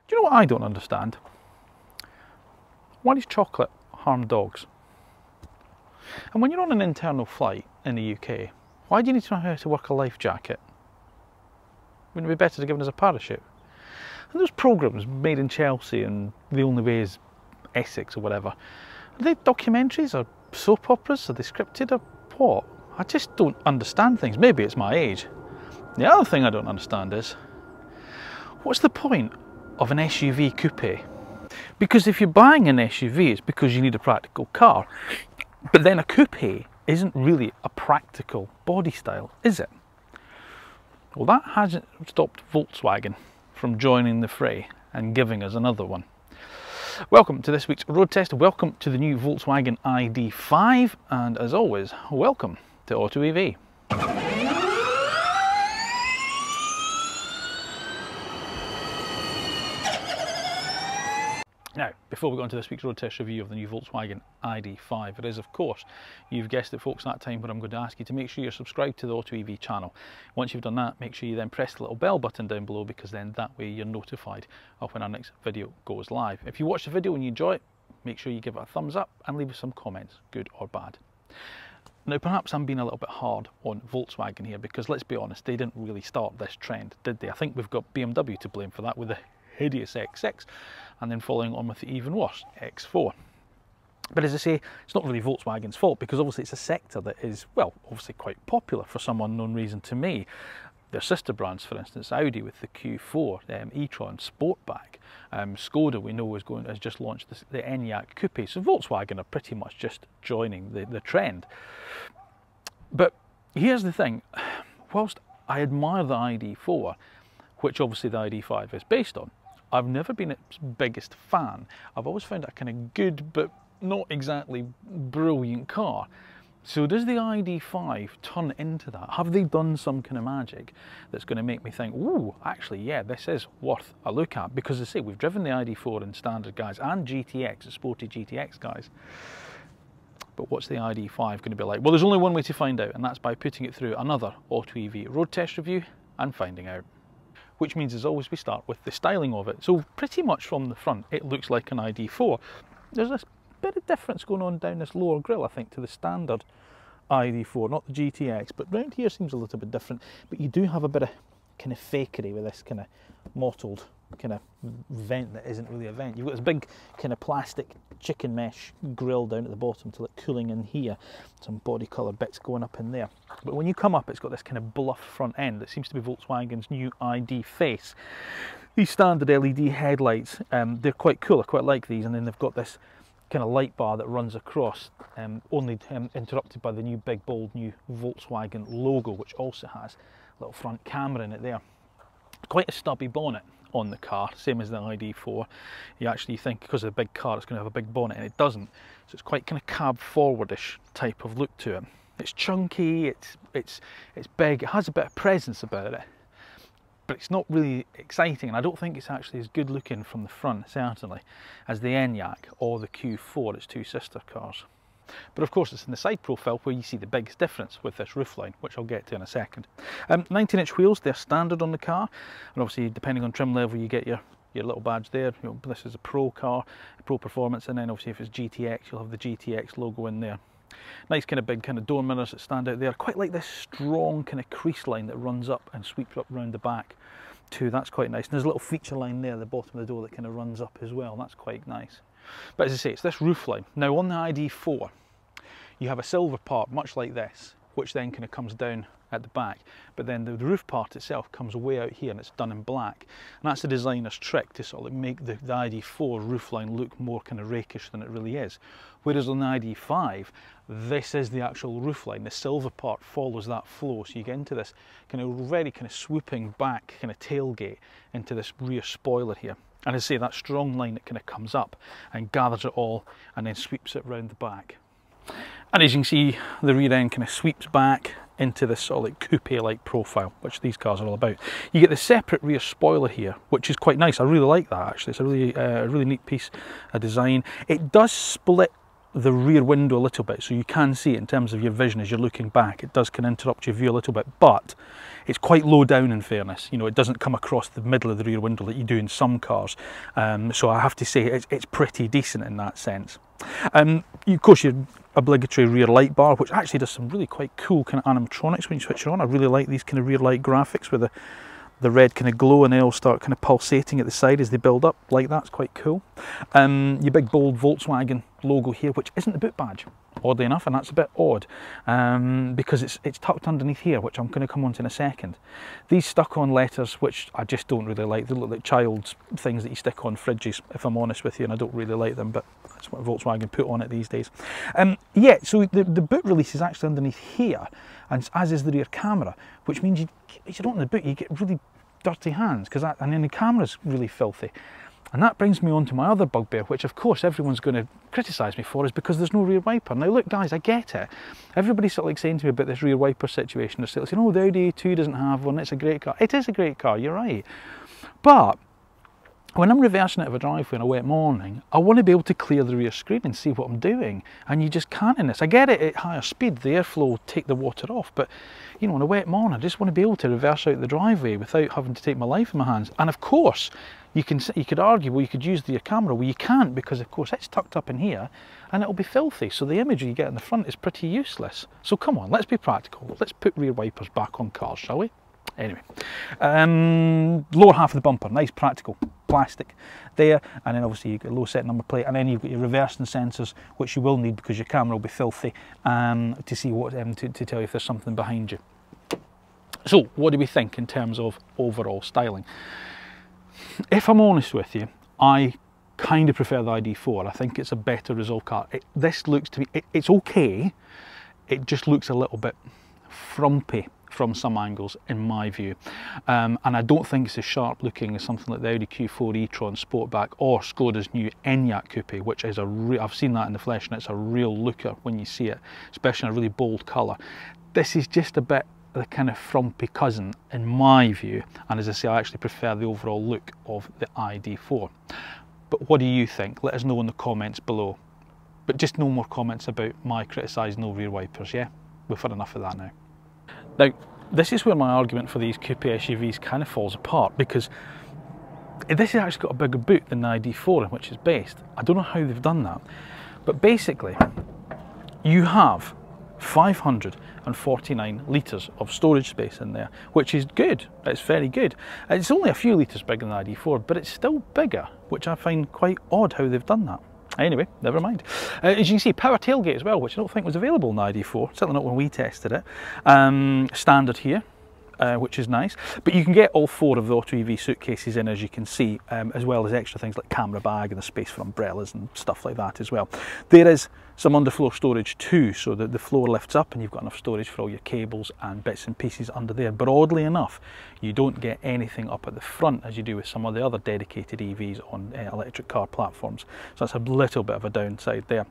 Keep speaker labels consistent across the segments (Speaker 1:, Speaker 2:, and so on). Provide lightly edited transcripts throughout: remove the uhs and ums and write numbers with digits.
Speaker 1: Do you know what I don't understand? Why does chocolate harm dogs? And when you're on an internal flight in the UK, why do you need to know how to work a life jacket? Wouldn't it be better to give us a parachute? And those programmes made in Chelsea and The Only Way is Essex or whatever, are they documentaries or soap operas? Are they scripted or what? I just don't understand things. Maybe it's my age. The other thing I don't understand is, what's the point of an SUV coupe? Because if you're buying an SUV, it's because you need a practical car. But then a coupe isn't really a practical body style, is it? Well, that hasn't stopped Volkswagen from joining the fray and giving us another one. Welcome to this week's road test, welcome to the new Volkswagen ID.5, and as always, welcome to AutoEV. Now, before we go into this week's road test review of the new Volkswagen ID.5, it is, of course, you've guessed it folks, that time where I'm going to ask you to make sure you're subscribed to the AutoEV channel. Once you've done that, make sure you then press the little bell button down below, because then that way you're notified of when our next video goes live. If you watch the video and you enjoy it, make sure you give it a thumbs up and leave us some comments, good or bad. Now, perhaps I'm being a little bit hard on Volkswagen here, because let's be honest, they didn't really start this trend, did they? I think we've got BMW to blame for that with the hideous X6, and then following on with the even worse X4. But as I say, it's not really Volkswagen's fault, because obviously it's a sector that is, well, obviously quite popular for some unknown reason to me. Their sister brands, for instance, Audi with the Q4, e-tron Sportback, Skoda we know has just launched the Enyaq Coupe, so Volkswagen are pretty much just joining the trend. But here's the thing, whilst I admire the ID.4, which obviously the ID.5 is based on, I've never been its biggest fan. I've always found it a kind of good but not exactly brilliant car. So does the ID.5 turn into that? Have they done some kind of magic that's going to make me think, ooh, actually, yeah, this is worth a look at? Because as I say, we've driven the ID.4 in standard guys and GTX, the sporty GTX guys. But what's the ID.5 going to be like? Well, there's only one way to find out, and that's by putting it through another AutoEV road test review and finding out. Which means, as always, we start with the styling of it. So pretty much from the front, it looks like an ID.4. There's this bit of difference going on down this lower grille, I think, to the standard ID.4, not the GTX, but round here seems a little bit different. But you do have a bit of kind of fakery with this kind of mottled kind of vent that isn't really a vent. You've got this big kind of plastic chicken mesh grill down at the bottom to let cooling in here, some body colour bits going up in there. But when you come up, it's got this kind of bluff front end that seems to be Volkswagen's new ID face. These standard LED headlights, they're quite cool, I quite like these, and then they've got this kind of light bar that runs across, only interrupted by the new big bold new Volkswagen logo, which also has a little front camera in it there. Quite a stubby bonnet on the car, same as the ID.4. You actually think because of the big car it's going to have a big bonnet, and it doesn't. So it's quite kind of cab forwardish type of look to it. It's chunky, it's big, it has a bit of presence about it, but it's not really exciting, and I don't think it's actually as good looking from the front, certainly, as the Enyaq or the Q4, its two sister cars. But of course it's in the side profile where you see the biggest difference with this roofline, which I'll get to in a second. 19-inch wheels, they're standard on the car, and obviously depending on trim level you get your little badge there. You know, this is a Pro car, a Pro Performance, and then obviously if it's GTX you'll have the GTX logo in there. Nice kind of big kind of door mirrors that stand out there. Quite like this strong kind of crease line that runs up and sweeps up round the back too. That's quite nice. And there's a little feature line there at the bottom of the door that kind of runs up as well. That's quite nice. But as I say, it's this roofline. Now on the ID.4 you have a silver part much like this, which then kind of comes down at the back, but then the roof part itself comes way out here and it's done in black, and that's the designer's trick to sort of make the ID.4 roofline look more kind of rakish than it really is. Whereas on the ID.5 this is the actual roofline, the silver part follows that flow, so you get into this kind of very kind of swooping back kind of tailgate into this rear spoiler here. And as I say, that strong line that kind of comes up and gathers it all and then sweeps it round the back. And as you can see, the rear end kind of sweeps back into this sort of like coupe-like profile, which these cars are all about. You get the separate rear spoiler here, which is quite nice. I really like that actually. It's a really neat piece of design. It does split the rear window a little bit, so you can see it in terms of your vision as you're looking back. It does kind of interrupt your view a little bit, but it's quite low down in fairness. You know, it doesn't come across the middle of the rear window like you do in some cars. So I have to say it's pretty decent in that sense. Of course, your obligatory rear light bar, which actually does some really quite cool kind of animatronics when you switch it on. I really like these kind of rear light graphics where the red kind of glow and they all start kind of pulsating at the side as they build up like that. It's quite cool. Your big bold Volkswagen logo here, which isn't the boot badge, oddly enough, and that's a bit odd because it's tucked underneath here, which I'm going to come on to in a second. These stuck on letters, which I just don't really like. They look like child's things that you stick on fridges, if I'm honest with you, and I don't really like them, but that's what Volkswagen put on it these days. Yeah, so the boot release is actually underneath here, and as is the rear camera, which means if you don't in the boot, you get really dirty hands, and then the camera's really filthy. And that brings me on to my other bugbear, which of course everyone's going to criticise me for, is because there's no rear wiper. Now look guys, I get it. Everybody's sort of like saying to me about this rear wiper situation. They're still saying, oh, the Audi A2 doesn't have one, it's a great car. It is a great car, you're right. But when I'm reversing out of a driveway on a wet morning, I want to be able to clear the rear screen and see what I'm doing. And you just can't in this. I get it at higher speed, the airflow will take the water off, but you know, on a wet morning, I just want to be able to reverse out the driveway without having to take my life in my hands. And of course, you could argue, well, you could use the camera. Well, you can't, because of course it's tucked up in here and it'll be filthy. So the imagery you get in the front is pretty useless. So come on, let's be practical. Let's put rear wipers back on cars, shall we? Anyway, lower half of the bumper, nice practical plastic there, and then obviously you've got a low set number plate, and then you've got your reversing sensors, which you will need because your camera will be filthy, to see what to tell you if there's something behind you. So what do we think in terms of overall styling? If I'm honest with you, I kind of prefer the ID.4. I think it's a better resolve car. This looks to me, it's okay, it just looks a little bit frumpy from some angles in my view, and I don't think it's as sharp looking as something like the Audi Q4 e-tron Sportback or Skoda's new Enyaq Coupe, which is I've seen that in the flesh and it's a real looker when you see it, especially in a really bold colour. This is just a bit the kind of frumpy cousin in my view, and as I say, I actually prefer the overall look of the ID.4. But what do you think? Let us know in the comments below. But just no more comments about my criticising no rear wipers, yeah? We've had enough of that now. Now, this is where my argument for these Coupe SUVs kind of falls apart, because this has actually got a bigger boot than the ID.4 in which it's based. I don't know how they've done that, but basically you have 549 litres of storage space in there, which is good. It's very good. It's only a few litres bigger than the ID.4, but it's still bigger, which I find quite odd how they've done that. Anyway, never mind. As you can see, power tailgate as well, which I don't think was available in the ID.4, certainly not when we tested it. Standard here, which is nice. But you can get all four of the AutoEV suitcases in, as you can see, as well as extra things like camera bag and the space for umbrellas and stuff like that as well. There is some underfloor storage too, so that the floor lifts up and you've got enough storage for all your cables and bits and pieces under there. But oddly enough, you don't get anything up at the front as you do with some of the other dedicated EVs on electric car platforms. So that's a little bit of a downside there.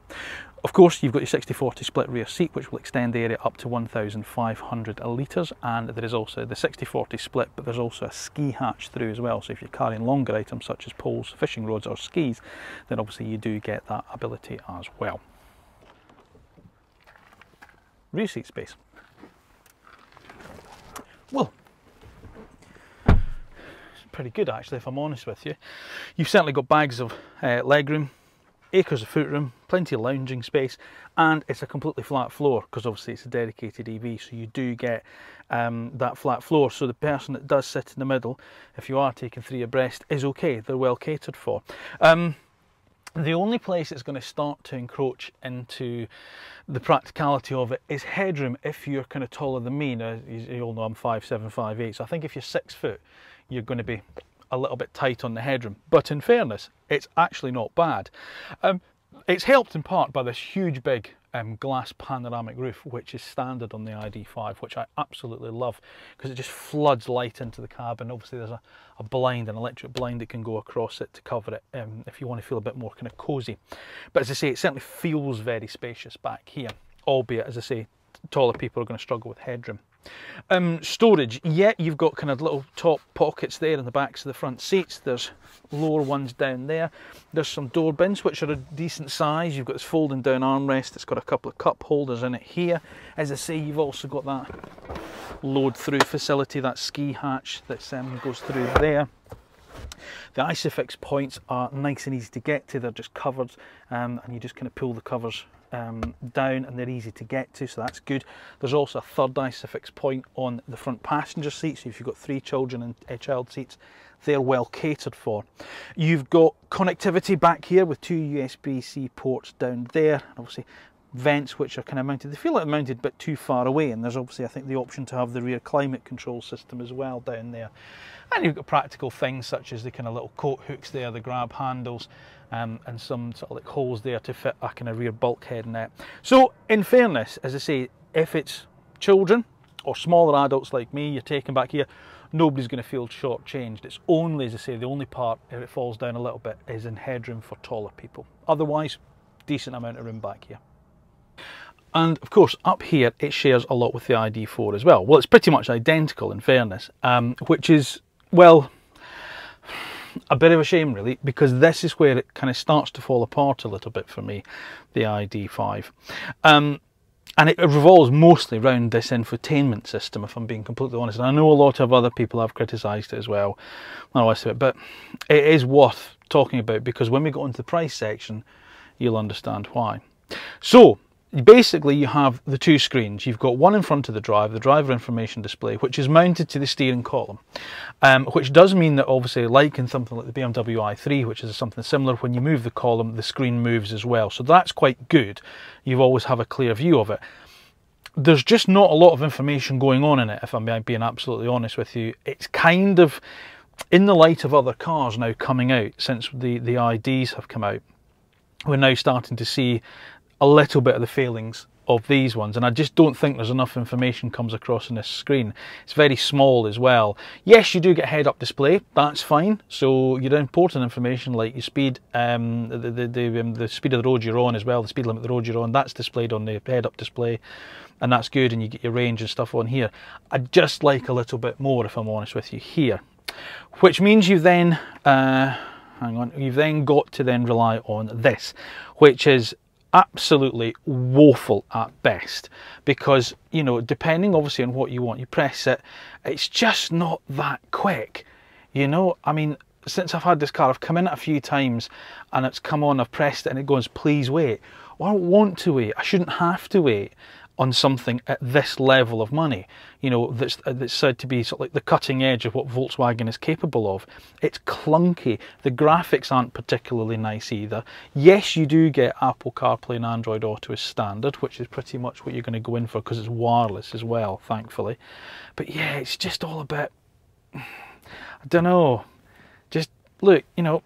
Speaker 1: Of course, you've got your 60/40 split rear seat, which will extend the area up to 1,500 litres, and there is also the 60/40 split, but there's also a ski hatch through as well. So if you're carrying longer items such as poles, fishing rods or skis, then obviously you do get that ability as well. Rear seat space. Well, it's pretty good actually, if I'm honest with you. You've certainly got bags of legroom, acres of footroom, plenty of lounging space, and it's a completely flat floor because obviously it's a dedicated EV, so you do get that flat floor, so the person that does sit in the middle, if you are taking three abreast, is okay. They're well catered for. The only place it's going to start to encroach into the practicality of it is headroom if you're kind of taller than me. Now, you all know I'm 5'7", 5'8", so I think if you're 6 foot, you're going to be a little bit tight on the headroom. But in fairness, it's actually not bad. It's helped in part by this huge big glass panoramic roof, which is standard on the ID.5, which I absolutely love because it just floods light into the cabin. Obviously there's a blind, an electric blind that can go across it to cover it if you want to feel a bit more kind of cosy. But as I say, it certainly feels very spacious back here, albeit, as I say, taller people are going to struggle with headroom. Storage, yeah, you've got kind of little top pockets there in the backs of the front seats. There's lower ones down there. There's some door bins which are a decent size. You've got this folding down armrest. It's got a couple of cup holders in it here. As I say, you've also got that load through facility, that ski hatch that goes through there. The ISOFIX points are nice and easy to get to. They're just covered, and you just kind of pull the covers down and they're easy to get to, so that's good. There's also a third ISOFIX point on the front passenger seat, so if you've got 3 children and child seats, they're well catered for. You've got connectivity back here with 2 USB-C ports down there, and obviously vents which are kind of mounted. They feel like they're mounted a bit too far away, and there's obviously, I think, the option to have the rear climate control system as well down there. And you've got practical things such as the kind of little coat hooks there, the grab handles, and some sort of like holes there to fit a kind of rear bulkhead net. So in fairness, as I say, if it's children or smaller adults like me you're taking back here, nobody's going to feel shortchanged. It's only, as I say, the only part, if it falls down a little bit, is in headroom for taller people. Otherwise, decent amount of room back here. And of course, up here, it shares a lot with the ID.4 as well. Well, it's pretty much identical in fairness, which is, well, a bit of a shame really, because this is where it kind of starts to fall apart a little bit for me, the ID.5. And it revolves mostly around this infotainment system, if I'm being completely honest. And I know a lot of other people have criticised it as well, but it is worth talking about, because when we go into the price section, you'll understand why. So basically, you have the 2 screens. You've got one in front of the driver information display, which is mounted to the steering column, which does mean that obviously, like in something like the BMW i3, which is something similar, when you move the column, the screen moves as well. So that's quite good. You always have a clear view of it. There's just not a lot of information going on in it, if I'm being absolutely honest with you. It's kind of, in the light of other cars now coming out, since the IDs have come out, we're now starting to see a little bit of the failings of these ones, and I just don't think there's enough information comes across on this screen. It's very small as well. Yes, you do get head-up display, that's fine. So your important information like your speed, the speed of the road you're on as well, the speed limit of the road you're on, that's displayed on the head-up display, and that's good, and you get your range and stuff on here. I'd just like a little bit more, if I'm honest with you, here. Which means you then, you've then got to then rely on this, which is absolutely woeful at best, because, you know, depending obviously on what you want, you press it, it's just not that quick, you know. I mean, since I've had this car, I've come in it a few times and it's come on, I've pressed it and it goes, please wait. Well, I don't want to wait. I shouldn't have to wait on something at this level of money, you know, that's said to be sort of like the cutting edge of what Volkswagen is capable of. It's clunky. The graphics aren't particularly nice either. Yes, you do get Apple CarPlay and Android Auto as standard, which is pretty much what you're going to go in for, because it's wireless as well, thankfully. But yeah, it's just all a bit, I don't know, just look, you know,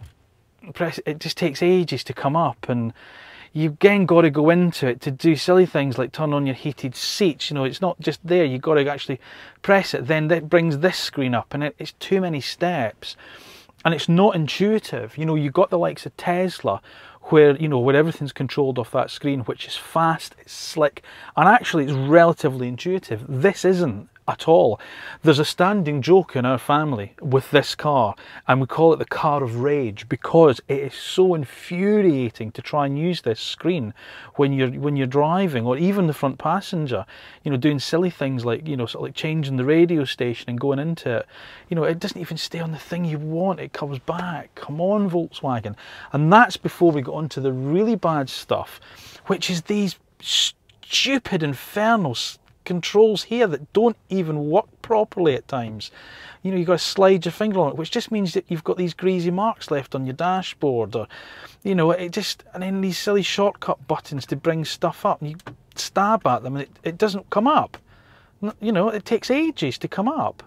Speaker 1: it just takes ages to come up, and you've again got to go into it to do silly things like turn on your heated seats. You know, it's not just there, you've got to actually press it. Then that brings this screen up, and it's too many steps, and it's not intuitive. You know, you've got the likes of Tesla, where, you know, where everything's controlled off that screen, which is fast, it's slick, and actually it's relatively intuitive. This isn't at all. There's a standing joke in our family with this car, and we call it the car of rage, because it is so infuriating to try and use this screen when you're driving, or even the front passenger, you know, doing silly things like, you know, sort of like changing the radio station and going into it. You know, it doesn't even stay on the thing you want, it comes back. Come on, Volkswagen. And that's before we got onto the really bad stuff, which is these stupid infernal controls here that don't even work properly at times. You know, you've got to slide your finger on it, which just means that you've got these greasy marks left on your dashboard, or, you know, it just, and then these silly shortcut buttons to bring stuff up, and you stab at them and it doesn't come up. You know, it takes ages to come up.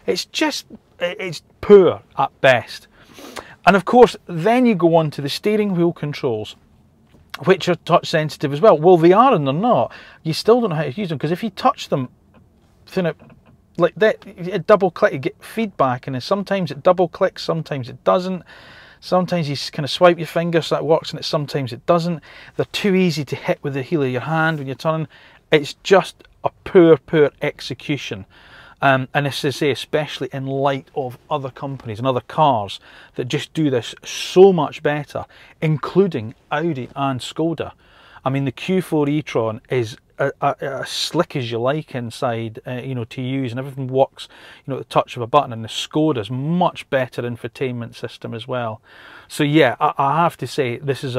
Speaker 1: It's just, it's poor at best. And of course, then you go on to the steering wheel controls, which are touch sensitive as well. Well, they are and they're not. You still don't know how to use them, because if you touch them, you know, like that, it double click, you get feedback, and then sometimes it double clicks, sometimes it doesn't. Sometimes you kind of swipe your finger so that works, and sometimes it doesn't. They're too easy to hit with the heel of your hand when you're turning. It's just a poor execution. And as I say, especially in light of other companies and other cars that just do this so much better, including Audi and Skoda. I mean, the Q4 e-tron is as slick as you like inside, you know, to use, and everything works, you know, at the touch of a button. And the Skoda's much better infotainment system as well. So yeah, I have to say, this is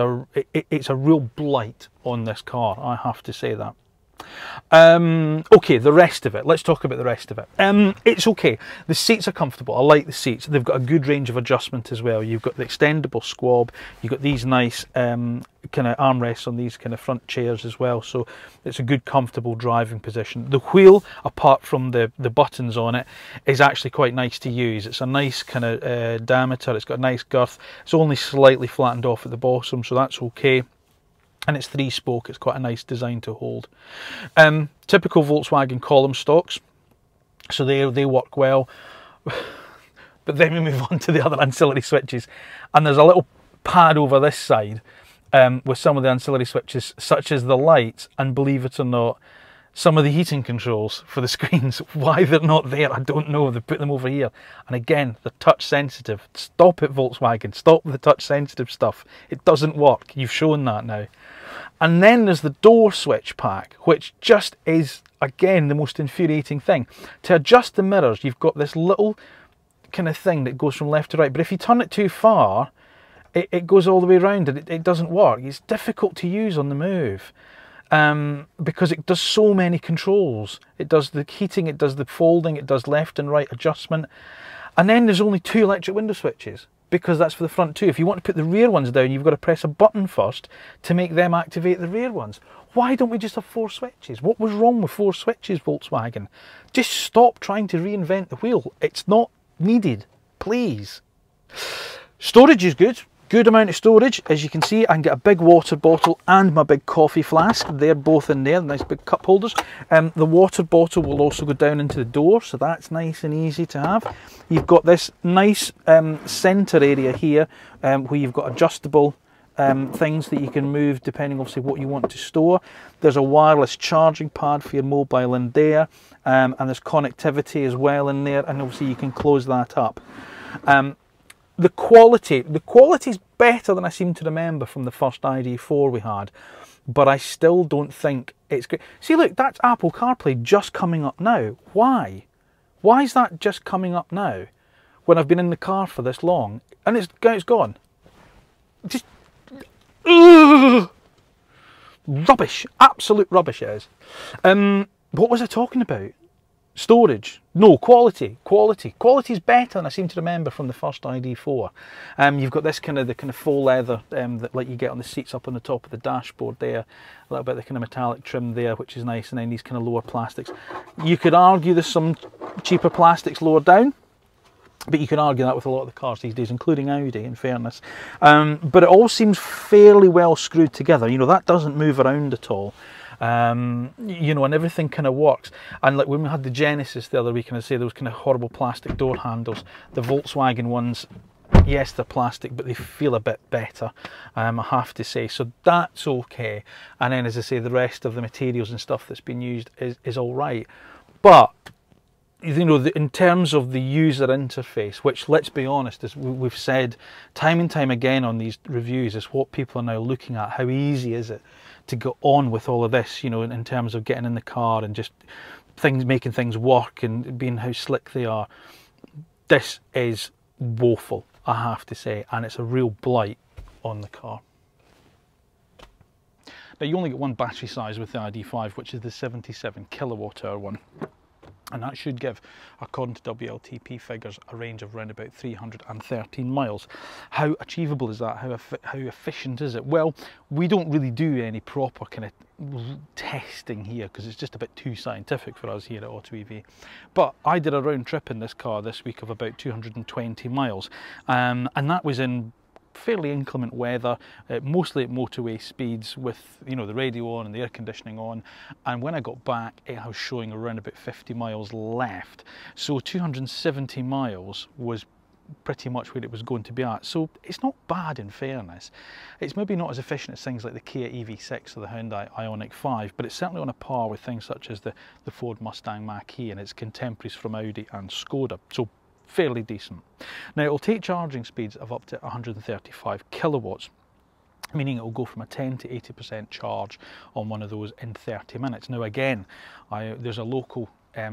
Speaker 1: it's a real blight on this car. I have to say that. Okay, the rest of it. Let's talk about the rest of it. It's okay. The seats are comfortable. I like the seats. They've got a good range of adjustment as well. You've got the extendable squab. You've got these nice kind of armrests on these kind of front chairs as well. So it's a good, comfortable driving position. The wheel, apart from the buttons on it, is actually quite nice to use. It's a nice kind of diameter. It's got a nice girth. It's only slightly flattened off at the bottom, so that's okay. And it's 3-spoke, it's quite a nice design to hold. Typical Volkswagen column stocks, so they work well. But then we move on to the other ancillary switches, and there's a little pad over this side with some of the ancillary switches, such as the lights, and believe it or not, some of the heating controls for the screens. Why they're not there, I don't know. They put them over here. And again, they're touch sensitive. Stop it, Volkswagen. Stop with the touch sensitive stuff. It doesn't work. You've shown that now. And then there's the door switch pack, which just is, again, the most infuriating thing. To adjust the mirrors, you've got this little kind of thing that goes from left to right. But if you turn it too far, it goes all the way around and it doesn't work. It's difficult to use on the move. Because it does so many controls. It does the heating, it does the folding, it does left and right adjustment. And then there's only 2 electric window switches, because that's for the front too. If you want to put the rear ones down, you've got to press a button first to make them activate the rear ones. Why don't we just have 4 switches? What was wrong with 4 switches, Volkswagen? Just stop trying to reinvent the wheel. It's not needed, please. Storage is good. Good amount of storage. As you can see, I can get a big water bottle and my big coffee flask. They're both in there, nice big cup holders. The water bottle will also go down into the door, so that's nice and easy to have. You've got this nice centre area here where you've got adjustable things that you can move depending obviously what you want to store. There's a wireless charging pad for your mobile in there, and there's connectivity as well in there, and obviously you can close that up. The quality's better than I seem to remember from the first ID.4 we had, but I still don't think it's great. See, look, that's Apple CarPlay just coming up now. Why? Why is that just coming up now when I've been in the car for this long and it's gone? Just rubbish, absolute rubbish it is. What was I talking about? Storage. No, quality. Quality's better than I seem to remember from the first ID.4. You've got this kind of faux leather that like you get on the seats up on the top of the dashboard there. A little bit of the kind of metallic trim there, which is nice, and then these kind of lower plastics. You could argue there's some cheaper plastics lower down, but you can argue that with a lot of the cars these days, including Audi, in fairness. But it all seems fairly well screwed together. You know, that doesn't move around at all. You know, and everything kind of works. And like when we had the Genesis the other week, and I say those kind of horrible plastic door handles, the Volkswagen ones, yes, they're plastic, but they feel a bit better, I have to say. So that's okay. And then, as I say, the rest of the materials and stuff that's been used is all right. But you know, in terms of the user interface, which, let's be honest, as we've said time and time again on these reviews, is what people are now looking at. How easy is it to go on with all of this, you know, in terms of getting in the car and just making things work and being how slick they are. This is woeful, I have to say, and it's a real blight on the car. Now, you only get one battery size with the ID.5, which is the 77 kilowatt hour one. And that should give, according to WLTP figures, a range of around about 313 miles. How achievable is that? How efficient is it? Well, we don't really do any proper kind of testing here because it's just a bit too scientific for us here at AutoEV. But I did a round trip in this car this week of about 220 miles, and that was in fairly inclement weather, mostly at motorway speeds with, you know, the radio on and the air conditioning on. And when I got back, it was showing around about 50 miles left. So 270 miles was pretty much where it was going to be at. So it's not bad in fairness. It's maybe not as efficient as things like the Kia EV6 or the Hyundai Ioniq 5, but it's certainly on a par with things such as the Ford Mustang Mach-E and its contemporaries from Audi and Skoda. So fairly decent. Now it'll take charging speeds of up to 135 kilowatts, meaning it will go from a 10 to 80% charge on one of those in 30 minutes. Now again, there's a local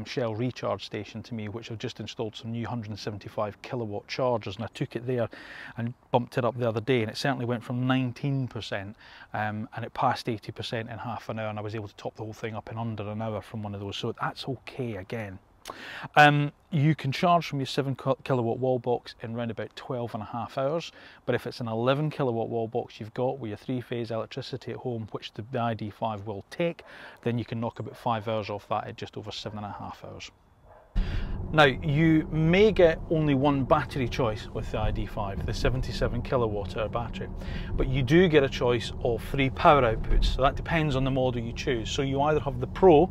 Speaker 1: Shell recharge station to me which have just installed some new 175 kilowatt chargers, and I took it there and bumped it up the other day, and it certainly went from 19% and it passed 80% in half an hour, and I was able to top the whole thing up in under an hour from one of those, so that's okay again. You can charge from your 7 kilowatt wall box in around about 12.5 hours, but if it's an 11 kilowatt wall box you've got with your 3-phase electricity at home, which the ID.5 will take, then you can knock about 5 hours off that at just over 7.5 hours. Now, you may get only one battery choice with the ID.5, the 77 kilowatt hour battery, but you do get a choice of 3 power outputs, so that depends on the model you choose. So you either have the Pro,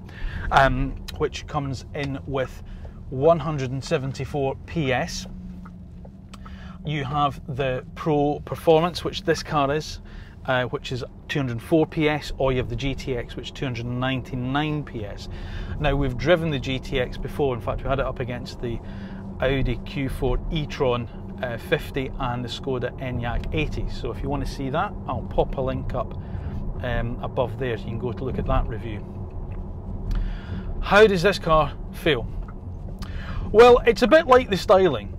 Speaker 1: which comes in with 174 PS, you have the Pro Performance, which this car is, which is 204 PS, or you have the GTX, which is 299 PS. Now, we've driven the GTX before. In fact, we had it up against the Audi Q4 e-tron 50 and the Skoda Enyaq 80. So if you want to see that, I'll pop a link up above there so you can go to look at that review. How does this car feel? Well, it's a bit like the styling.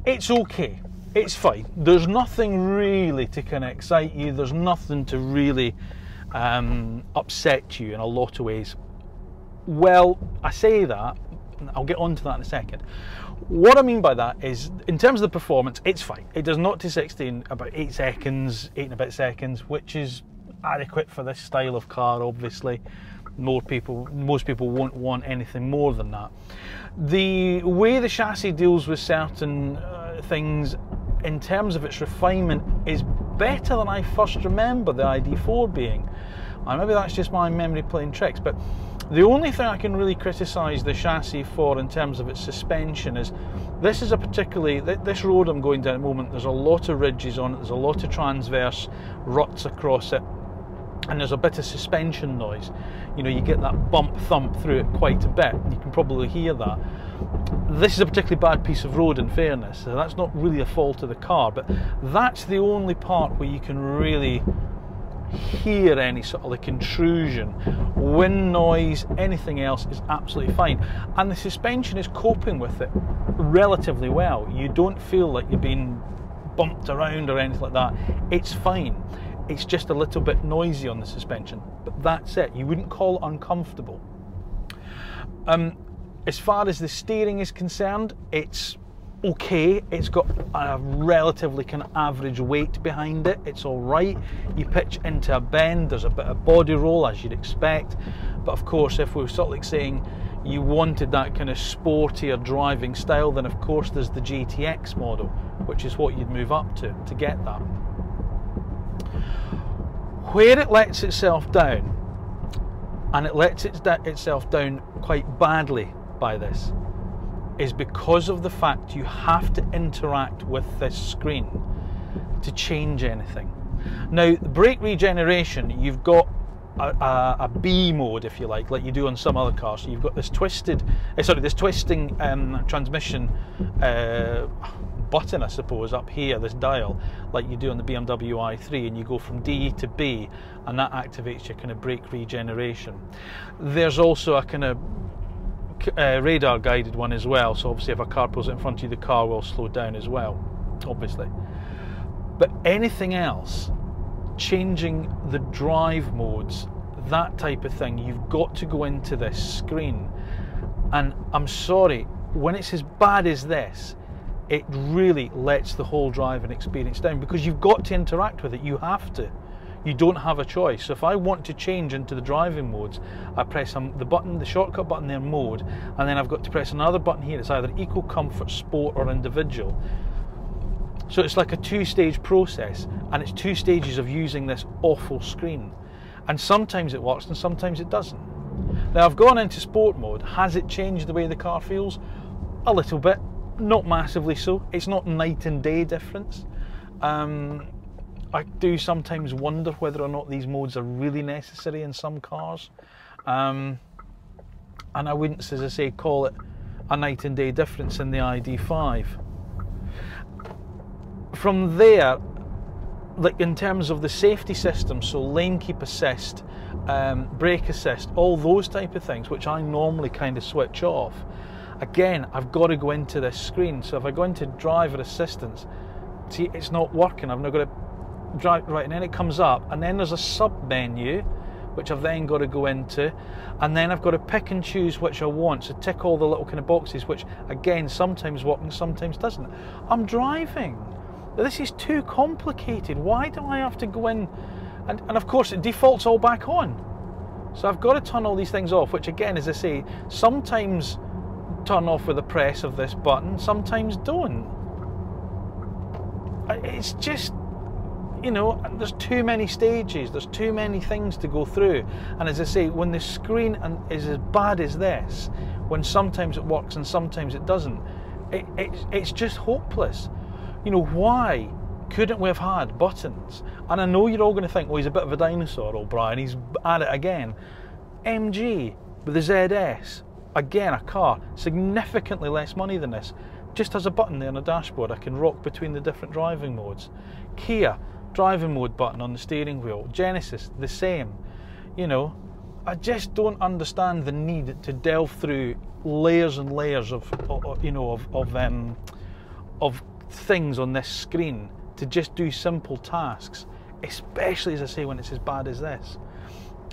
Speaker 1: It's okay. It's fine. There's nothing really to kind of excite you. There's nothing to really upset you in a lot of ways. Well, I say that, I'll get on to that in a second. What I mean by that is, in terms of the performance, it's fine. It does 0 to 60 in about 8 seconds, 8 and a bit seconds, which is adequate for this style of car, obviously. Most people won't want anything more than that. The way the chassis deals with certain things in terms of its refinement is better than I first remember the ID.4 being. And maybe that's just my memory playing tricks, but the only thing I can really criticise the chassis for in terms of its suspension is this is a particularly, this road I'm going down at the moment, there's a lot of ridges on it, there's a lot of transverse ruts across it, and there's a bit of suspension noise. You know, you get that bump thump through it quite a bit. You can probably hear that. This is a particularly bad piece of road in fairness, so that's not really a fault of the car, but that's the only part where you can really hear any sort of like intrusion. Wind noise, anything else is absolutely fine, and the suspension is coping with it relatively well. You don't feel like you're being bumped around or anything like that. It's fine. It's just a little bit noisy on the suspension, but that's it. You wouldn't call it uncomfortable. As far as the steering is concerned, it's okay. It's got a relatively kind of average weight behind it. It's all right. You pitch into a bend, there's a bit of body roll as you'd expect, but of course, if we were sort of like saying you wanted that kind of sportier driving style, then of course there's the GTX model, which is what you'd move up to get that. Where it lets itself down, and it lets itself down quite badly by this, is because of the fact you have to interact with this screen to change anything. Now, the brake regeneration, you've got a B mode, if you like you do on some other cars. So you've got this twisting transmission button, I suppose, up here, this dial, like you do on the BMW i3, and you go from D to B, and that activates your kind of brake regeneration. There's also a kind of radar guided one as well, so obviously if a car pulls it in front of you, the car will slow down as well, obviously. But anything else, changing the drive modes, that type of thing, you've got to go into this screen. And I'm sorry, when it's as bad as this, it really lets the whole driving experience down, because you've got to interact with it. You have to. You don't have a choice. So if I want to change into the driving modes, I press the button, the shortcut button there, mode, and then I've got to press another button here. It's either Eco, Comfort, Sport or Individual. So it's like a 2-stage process, and it's 2 stages of using this awful screen. And sometimes it works and sometimes it doesn't. Now, I've gone into Sport mode. Has it changed the way the car feels? A little bit. Not massively so. It's not night and day difference. I do sometimes wonder whether or not these modes are really necessary in some cars. And I wouldn't, as I say, call it a night and day difference in the ID.5. From there, like in terms of the safety system, so lane keep assist, brake assist, all those type of things, which I normally kind of switch off, again, I've got to go into this screen. So if I go into driver assistance, see, it's not working. I've now got to drive, right, and then it comes up, and then there's a sub menu, which I've then got to go into, and then I've got to pick and choose which I want. So tick all the little kind of boxes, which again, sometimes work and sometimes doesn't. I'm driving. This is too complicated. Why do I have to go in? And of course it defaults all back on. So I've got to turn all these things off, which again, as I say, sometimes turn off with the press of this button, sometimes don't. It's just, you know, there's too many stages, there's too many things to go through. And as I say, when the screen is as bad as this, when sometimes it works and sometimes it doesn't, it's just hopeless. You know, why couldn't we have had buttons? And I know you're all going to think, well, he's a bit of a dinosaur, old Bryan, he's at it again. MG with the ZS, again, a car, significantly less money than this, just has a button there on the dashboard. I can rock between the different driving modes. Kia, driving mode button on the steering wheel. Genesis, the same. You know, I just don't understand the need to delve through layers and layers of things on this screen to just do simple tasks, especially, as I say, when it's as bad as this.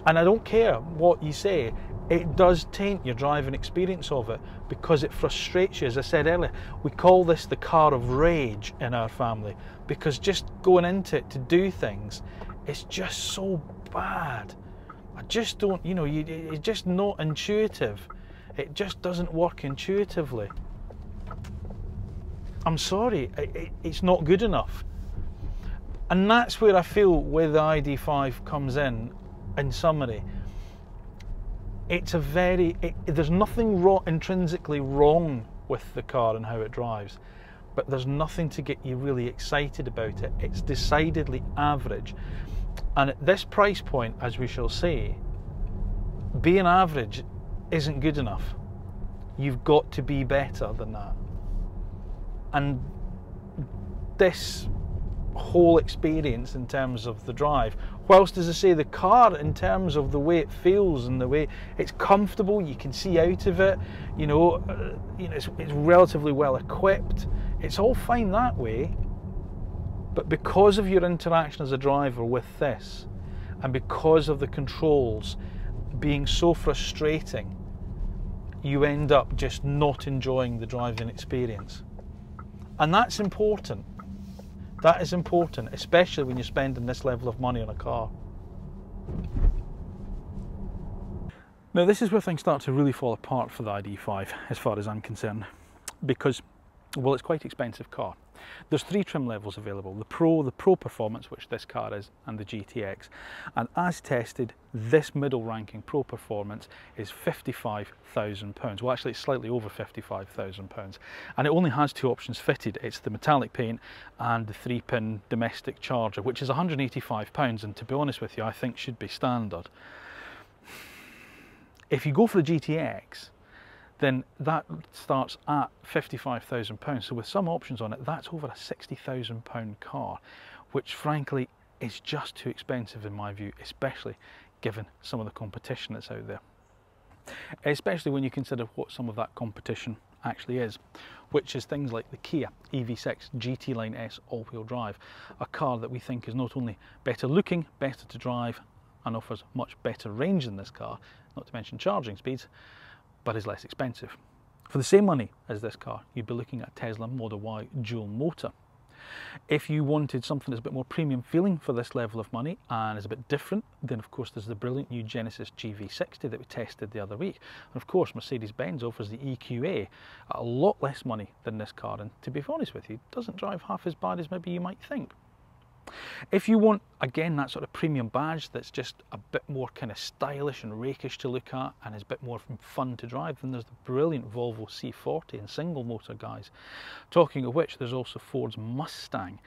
Speaker 1: And I don't care what you say, it does taint your driving experience of it, because it frustrates you. As I said earlier, we call this the car of rage in our family, because just going into it to do things, it's just so bad. I just don't, you know, it's just not intuitive. It just doesn't work intuitively. I'm sorry, it's not good enough. And that's where I feel where the ID.5 comes in summary. It's there's nothing intrinsically wrong with the car and how it drives, but there's nothing to get you really excited about it. It's decidedly average. And at this price point, as we shall see, being average isn't good enough. You've got to be better than that. And this whole experience in terms of the drive, whilst, as I say, the car in terms of the way it feels and the way it's comfortable, you can see out of it, you know, it's relatively well equipped, it's all fine that way, but because of your interaction as a driver with this, and because of the controls being so frustrating, you end up just not enjoying the driving experience. And that's important. That is important, especially when you're spending this level of money on a car. Now, this is where things start to really fall apart for the ID.5, as far as I'm concerned, because, well, it's quite an expensive car. There's 3 trim levels available: the Pro Performance, which this car is, and the GTX. And as tested, this middle ranking Pro Performance is £55,000. Well, actually, it's slightly over £55,000. And it only has 2 options fitted. It's the metallic paint and the 3-pin domestic charger, which is £185. And to be honest with you, I think should be standard. If you go for the GTX, then that starts at £55,000. So with some options on it, that's over a £60,000 car, which frankly is just too expensive in my view, especially given some of the competition that's out there. Especially when you consider what some of that competition actually is, which is things like the Kia EV6 GT Line S all-wheel drive, a car that we think is not only better looking, better to drive, and offers much better range than this car, not to mention charging speeds, but is less expensive. For the same money as this car, you'd be looking at a Tesla Model Y dual motor. If you wanted something that's a bit more premium feeling for this level of money and is a bit different, then of course there's the brilliant new Genesis GV60 that we tested the other week. And of course Mercedes-Benz offers the EQA at a lot less money than this car, and to be honest with you, it doesn't drive half as bad as maybe you might think. If you want, again, that sort of premium badge that's just a bit more kind of stylish and rakish to look at and is a bit more fun to drive, then there's the brilliant Volvo C40 and single motor guys. Talking of which, there's also Ford's Mustang,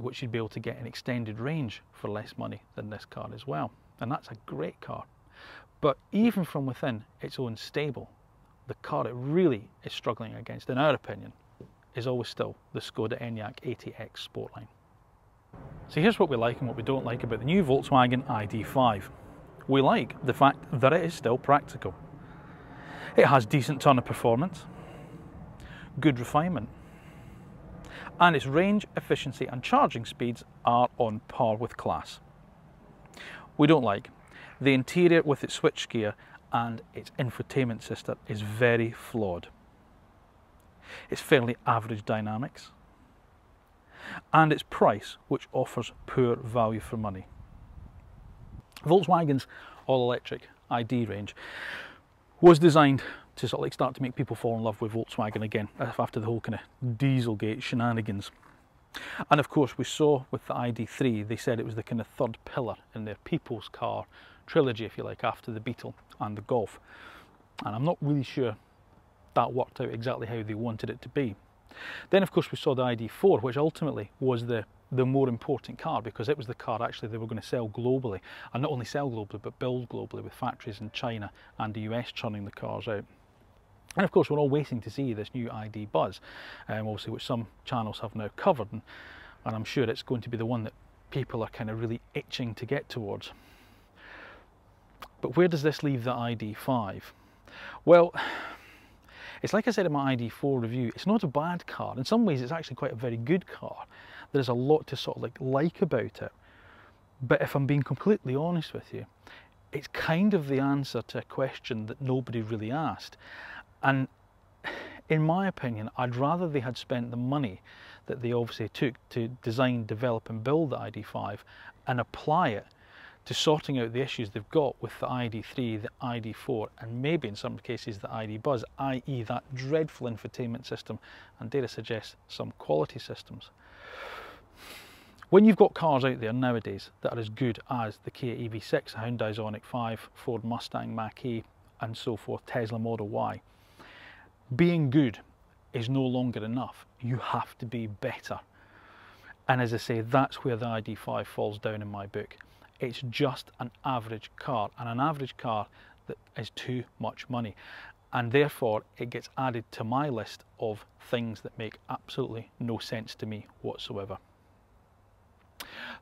Speaker 1: which you'd be able to get an extended range for less money than this car as well. And that's a great car. But even from within its own stable, the car it really is struggling against, in our opinion, is always still the Skoda Enyaq 80X Sportline. So here's what we like and what we don't like about the new Volkswagen ID.5. We like the fact that it is still practical. It has decent tonne of performance, good refinement, and its range, efficiency and charging speeds are on par with class. We don't like the interior with its switchgear and its infotainment system is very flawed. It's fairly average dynamics, and its price, which offers poor value for money. Volkswagen's all-electric ID range was designed to sort of like start to make people fall in love with Volkswagen again after the whole kind of Dieselgate shenanigans. And of course we saw with the ID.3, they said it was the kind of third pillar in their people's car trilogy, if you like, after the Beetle and the Golf. And I'm not really sure that worked out exactly how they wanted it to be. Then of course we saw the ID.4, which ultimately was the more important car, because it was the car actually they were going to sell globally, and not only sell globally but build globally, with factories in China and the US churning the cars out. And of course we're all waiting to see this new ID Buzz, obviously, which some channels have now covered, and I'm sure it's going to be the one that people are kind of really itching to get towards. But where does this leave the ID.5? Well, it's like I said in my ID.4 review, it's not a bad car. In some ways it's actually quite a very good car. There's a lot to sort of like about it. But if I'm being completely honest with you, it's kind of the answer to a question that nobody really asked. And in my opinion, I'd rather they had spent the money that they obviously took to design, develop and build the ID.5 and apply it to sorting out the issues they've got with the ID.3, the ID.4 and maybe in some cases the ID Buzz, i.e. that dreadful infotainment system and, dare I suggest, some quality systems. When you've got cars out there nowadays that are as good as the Kia EV6, Hyundai Ioniq 5, Ford Mustang Mach-E and so forth, Tesla Model Y, being good is no longer enough. You have to be better. And as I say, that's where the ID.5 falls down in my book. It's just an average car, and an average car that is too much money, and therefore it gets added to my list of things that make absolutely no sense to me whatsoever.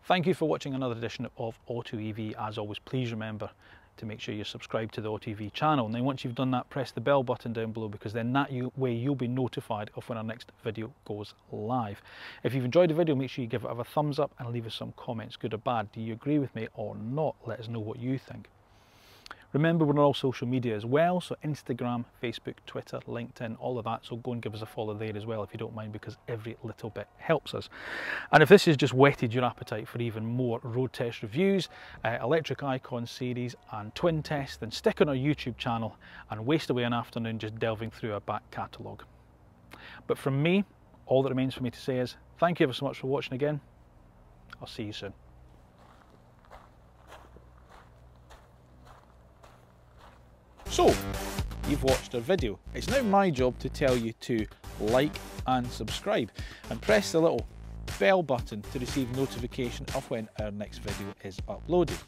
Speaker 1: Thank you for watching another edition of AutoEV. As always, please remember to make sure you're subscribed to the AutoEV channel, and then once you've done that, press the bell button down below, because then that way you'll be notified of when our next video goes live. If you've enjoyed the video, make sure you give it a thumbs up and leave us some comments, good or bad. Do you agree with me or not? Let us know what you think. Remember, we're on all social media as well, so Instagram, Facebook, Twitter, LinkedIn, all of that, so go and give us a follow there as well if you don't mind, because every little bit helps us. And if this has just whetted your appetite for even more road test reviews, electric icon series and twin tests, then stick on our YouTube channel and waste away an afternoon just delving through our back catalogue. But from me, all that remains for me to say is thank you ever so much for watching again. I'll see you soon. So, you've watched our video. It's now my job to tell you to like and subscribe and press the little bell button to receive notification of when our next video is uploaded.